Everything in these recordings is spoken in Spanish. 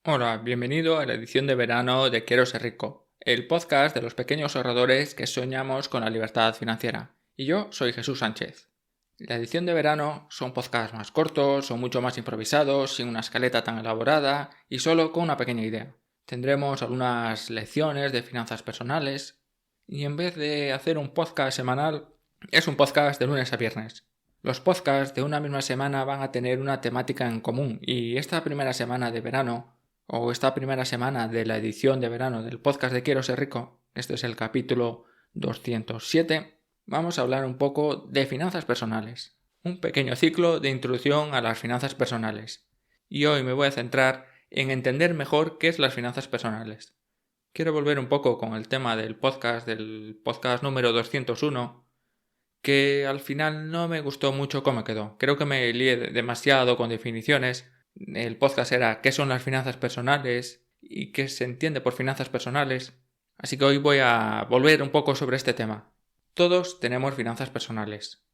Hola, bienvenido a la edición de verano de Quiero ser rico, el podcast de los pequeños ahorradores que soñamos con la libertad financiera. Y yo soy Jesús Sánchez. La edición de verano son podcasts más cortos, son mucho más improvisados, sin una escaleta tan elaborada y solo con una pequeña idea. Tendremos algunas lecciones de finanzas personales y en vez de hacer un podcast semanal, es un podcast de lunes a viernes. Los podcasts de una misma semana van a tener una temática en común y esta primera semana de verano o esta primera semana de la edición de verano del podcast de Quiero ser rico, este es el capítulo 207, vamos a hablar un poco de finanzas personales. Un pequeño ciclo de introducción a las finanzas personales. Y hoy me voy a centrar en entender mejor qué es las finanzas personales. Quiero volver un poco con el tema del podcast número 201, que al final no me gustó mucho cómo quedó. Creo que me lié demasiado con definiciones. El podcast era ¿qué son las finanzas personales? Y qué se entiende por finanzas personales. Así que hoy voy a volver un poco sobre este tema. Todos tenemos finanzas personales.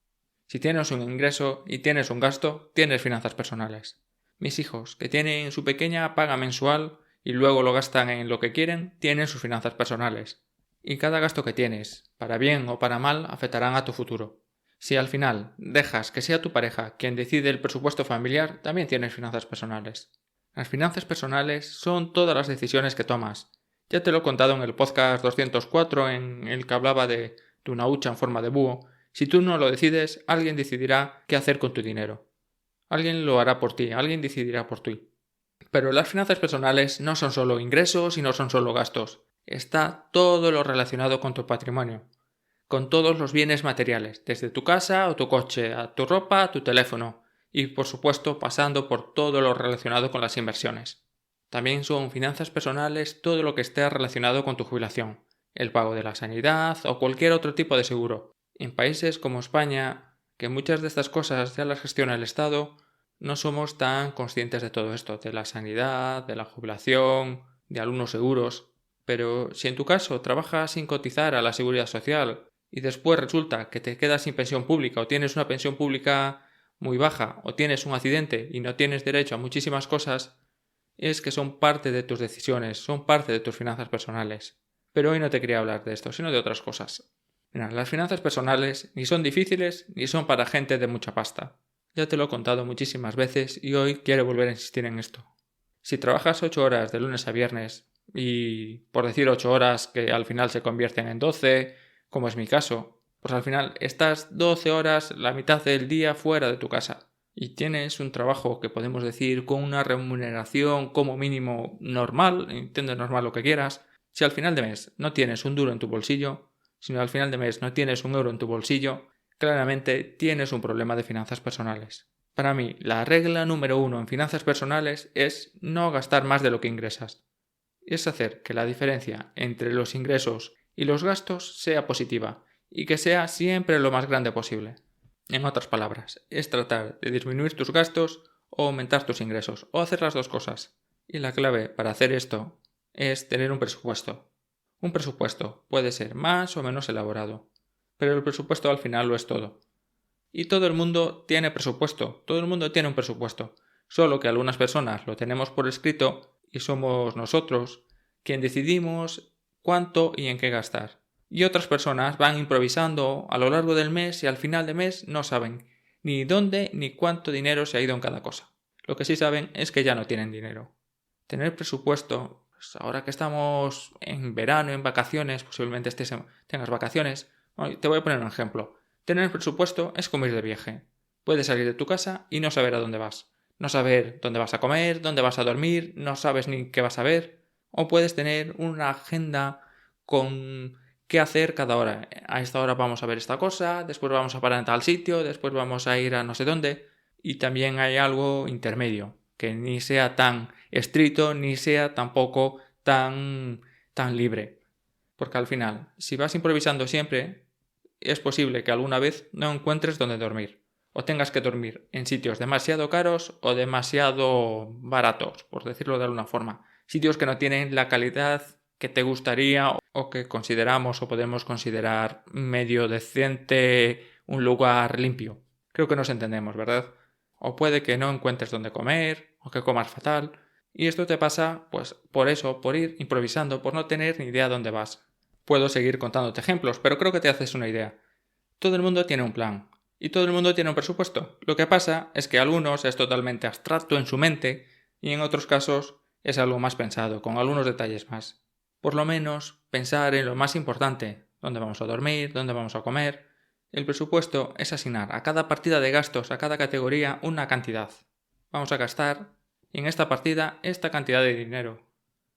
Si tienes un ingreso y tienes un gasto, tienes finanzas personales. Mis hijos, que tienen su pequeña paga mensual y luego lo gastan en lo que quieren, tienen sus finanzas personales. Y cada gasto que tienes, para bien o para mal, afectarán a tu futuro. Si al final dejas que sea tu pareja quien decide el presupuesto familiar, también tienes finanzas personales. Las finanzas personales son todas las decisiones que tomas. Ya te lo he contado en el podcast 204 en el que hablaba de una hucha en forma de búho. Si tú no lo decides, alguien decidirá qué hacer con tu dinero. Alguien lo hará por ti, alguien decidirá por ti. Pero las finanzas personales no son solo ingresos y no son solo gastos. Está todo lo relacionado con tu patrimonio, con todos los bienes materiales, desde tu casa o tu coche, a tu ropa, a tu teléfono, y por supuesto pasando por todo lo relacionado con las inversiones. También son finanzas personales todo lo que esté relacionado con tu jubilación, el pago de la sanidad o cualquier otro tipo de seguro. En países como España, que muchas de estas cosas ya las gestiona el Estado, no somos tan conscientes de todo esto, de la sanidad, de la jubilación, de algunos seguros. Pero si en tu caso trabajas sin cotizar a la seguridad social y después resulta que te quedas sin pensión pública o tienes una pensión pública muy baja o tienes un accidente y no tienes derecho a muchísimas cosas, es que son parte de tus decisiones, son parte de tus finanzas personales. Pero hoy no te quería hablar de esto, sino de otras cosas. Mira, las finanzas personales ni son difíciles ni son para gente de mucha pasta. Ya te lo he contado muchísimas veces y hoy quiero volver a insistir en esto. Si trabajas 8 horas de lunes a viernes y por decir 8 horas que al final se convierten en 12, como es mi caso, pues al final estás 12 horas, la mitad del día fuera de tu casa y tienes un trabajo que podemos decir con una remuneración como mínimo normal, entiende normal lo que quieras. Si al final de mes no tienes un duro en tu bolsillo, si al final de mes no tienes un euro en tu bolsillo, claramente tienes un problema de finanzas personales. Para mí, la regla número 1 en finanzas personales es no gastar más de lo que ingresas. Es hacer que la diferencia entre los ingresos y los gastos sea positiva y que sea siempre lo más grande posible. En otras palabras, es tratar de disminuir tus gastos o aumentar tus ingresos, o hacer las dos cosas. Y la clave para hacer esto es tener un presupuesto. Un presupuesto puede ser más o menos elaborado, pero el presupuesto al final lo es todo. Y todo el mundo tiene presupuesto, todo el mundo tiene un presupuesto, solo que algunas personas lo tenemos por escrito y somos nosotros quien decidimos cuánto y en qué gastar. Y otras personas van improvisando a lo largo del mes y al final de mes no saben ni dónde ni cuánto dinero se ha ido en cada cosa. Lo que sí saben es que ya no tienen dinero. Tener presupuesto, pues ahora que estamos en verano, en vacaciones, posiblemente tengas vacaciones, te voy a poner un ejemplo. Tener presupuesto es como ir de viaje. Puedes salir de tu casa y no saber a dónde vas. No saber dónde vas a comer, dónde vas a dormir, no sabes ni qué vas a ver. O puedes tener una agenda con qué hacer cada hora. A esta hora vamos a ver esta cosa, después vamos a parar en tal sitio, después vamos a ir a no sé dónde. Y también hay algo intermedio, que ni sea tan estricto ni sea tampoco tan libre. Porque al final, si vas improvisando siempre, es posible que alguna vez no encuentres dónde dormir, o tengas que dormir en sitios demasiado caros o demasiado baratos, por decirlo de alguna forma, sitios que no tienen la calidad que te gustaría o que consideramos o podemos considerar medio decente, un lugar limpio. Creo que nos entendemos, ¿verdad? O puede que no encuentres dónde comer, o que comas fatal, Y esto te pasa, pues, por eso, por ir improvisando, por no tener ni idea dónde vas. Puedo seguir contándote ejemplos, pero creo que te haces una idea. Todo el mundo tiene un plan. Y todo el mundo tiene un presupuesto. Lo que pasa es que algunos es totalmente abstracto en su mente y en otros casos es algo más pensado, con algunos detalles más. Por lo menos pensar en lo más importante, dónde vamos a dormir, dónde vamos a comer. El presupuesto es asignar a cada partida de gastos, a cada categoría, una cantidad. Vamos a gastar en esta partida esta cantidad de dinero.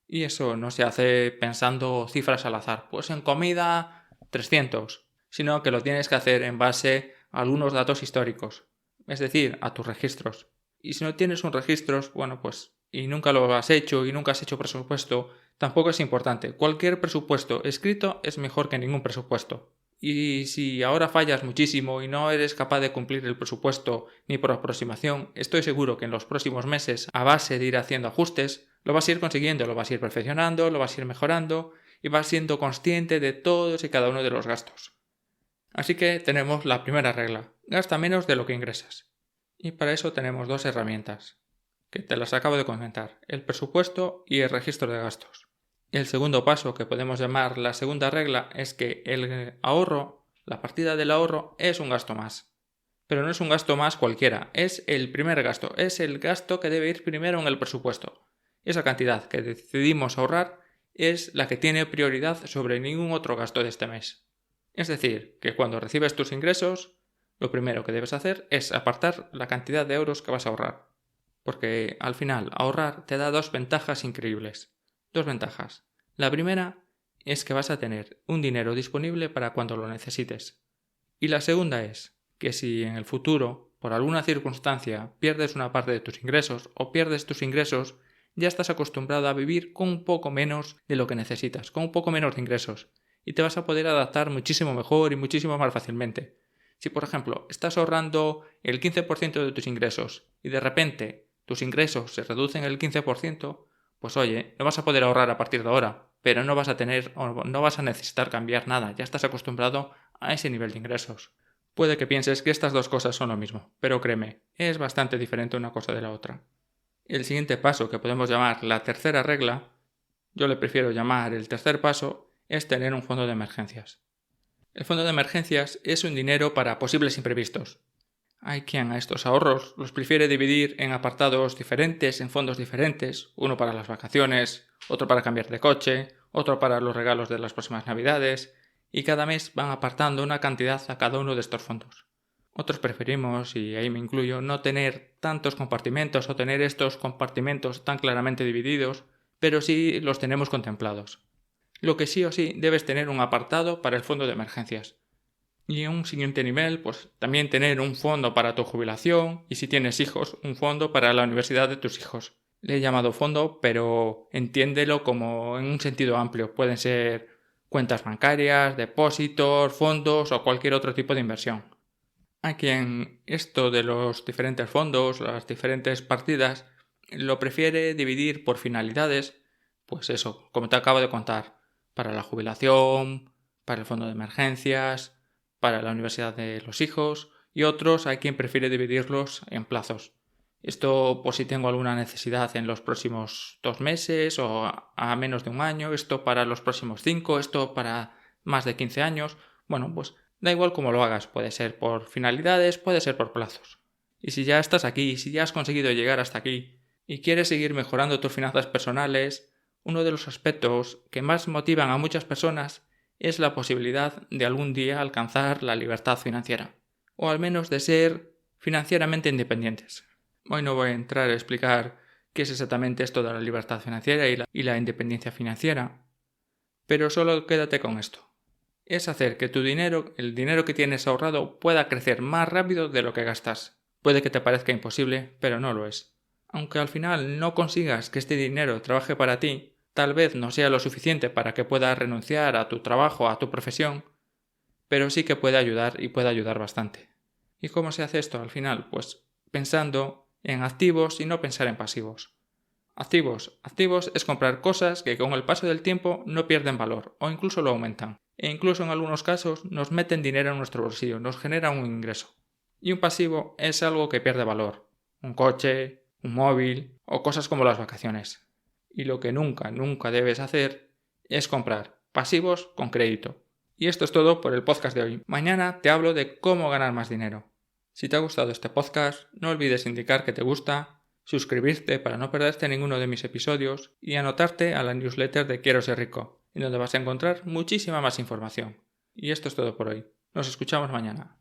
Y eso no se hace pensando cifras al azar. Pues en comida 300, sino que lo tienes que hacer en base a algunos datos históricos, es decir, a tus registros. Y si no tienes un registro, bueno, pues, y nunca lo has hecho y nunca has hecho presupuesto, tampoco es importante. Cualquier presupuesto escrito es mejor que ningún presupuesto. Y si ahora fallas muchísimo y no eres capaz de cumplir el presupuesto ni por aproximación, estoy seguro que en los próximos meses, a base de ir haciendo ajustes, lo vas a ir consiguiendo, lo vas a ir perfeccionando, lo vas a ir mejorando y vas siendo consciente de todos y cada uno de los gastos. Así que tenemos la primera regla: gasta menos de lo que ingresas. Y para eso tenemos dos herramientas, que te las acabo de comentar: el presupuesto y el registro de gastos. El segundo paso, que podemos llamar la segunda regla, es que el ahorro, la partida del ahorro, es un gasto más. Pero no es un gasto más cualquiera, es el primer gasto, es el gasto que debe ir primero en el presupuesto. Esa cantidad que decidimos ahorrar es la que tiene prioridad sobre ningún otro gasto de este mes. Es decir, que cuando recibes tus ingresos, lo primero que debes hacer es apartar la cantidad de euros que vas a ahorrar. Porque al final ahorrar te da dos ventajas increíbles. Dos ventajas. La primera es que vas a tener un dinero disponible para cuando lo necesites. Y la segunda es que si en el futuro, por alguna circunstancia, pierdes una parte de tus ingresos o pierdes tus ingresos, ya estás acostumbrado a vivir con un poco menos de lo que necesitas, con un poco menos de ingresos, y te vas a poder adaptar muchísimo mejor y muchísimo más fácilmente. Si, por ejemplo, estás ahorrando el 15% de tus ingresos y de repente tus ingresos se reducen el 15%, pues oye, no vas a poder ahorrar a partir de ahora, pero no vas a necesitar cambiar nada, ya estás acostumbrado a ese nivel de ingresos. Puede que pienses que estas dos cosas son lo mismo, pero créeme, es bastante diferente una cosa de la otra. El siguiente paso, que podemos llamar la tercera regla, yo le prefiero llamar el tercer paso, es tener un fondo de emergencias. El fondo de emergencias es un dinero para posibles imprevistos. Hay quien a estos ahorros los prefiere dividir en apartados diferentes, en fondos diferentes, uno para las vacaciones, otro para cambiar de coche, otro para los regalos de las próximas navidades, y cada mes van apartando una cantidad a cada uno de estos fondos. Otros preferimos, y ahí me incluyo, no tener tantos compartimentos o tener estos compartimentos tan claramente divididos, pero sí los tenemos contemplados. Lo que sí o sí debes tener un apartado para el fondo de emergencias. Y en un siguiente nivel, pues también tener un fondo para tu jubilación y si tienes hijos, un fondo para la universidad de tus hijos. Le he llamado fondo, pero entiéndelo como en un sentido amplio. Pueden ser cuentas bancarias, depósitos, fondos o cualquier otro tipo de inversión. Hay quien esto de los diferentes fondos, las diferentes partidas, lo prefiere dividir por finalidades, pues eso, como te acabo de contar, para la jubilación, para el fondo de emergencias, para la universidad de los hijos, y otros hay quien prefiere dividirlos en plazos. Esto por si tengo alguna necesidad en los próximos 2 meses o a menos de un año, esto para los próximos 5, esto para más de 15 años. Bueno, pues da igual cómo lo hagas, puede ser por finalidades, puede ser por plazos. Y si ya estás aquí, si ya has conseguido llegar hasta aquí y quieres seguir mejorando tus finanzas personales, uno de los aspectos que más motivan a muchas personas es la posibilidad de algún día alcanzar la libertad financiera, o al menos de ser financieramente independientes. Hoy no voy a entrar a explicar qué es exactamente esto de la libertad financiera y la independencia financiera, pero solo quédate con esto. Es hacer que tu dinero, el dinero que tienes ahorrado, pueda crecer más rápido de lo que gastas. Puede que te parezca imposible, pero no lo es. Aunque al final no consigas que este dinero trabaje para ti, tal vez no sea lo suficiente para que puedas renunciar a tu trabajo, a tu profesión, pero sí que puede ayudar y puede ayudar bastante. ¿Y cómo se hace esto al final? Pues pensando en activos y no pensar en pasivos. Activos es comprar cosas que con el paso del tiempo no pierden valor o incluso lo aumentan. E incluso en algunos casos nos meten dinero en nuestro bolsillo, nos generan un ingreso. Y un pasivo es algo que pierde valor. Un coche, un móvil o cosas como las vacaciones. Y lo que nunca debes hacer es comprar pasivos con crédito. Y esto es todo por el podcast de hoy. Mañana te hablo de cómo ganar más dinero. Si te ha gustado este podcast, no olvides indicar que te gusta, suscribirte para no perderte ninguno de mis episodios y anotarte a la newsletter de Quiero Ser Rico, en donde vas a encontrar muchísima más información. Y esto es todo por hoy. Nos escuchamos mañana.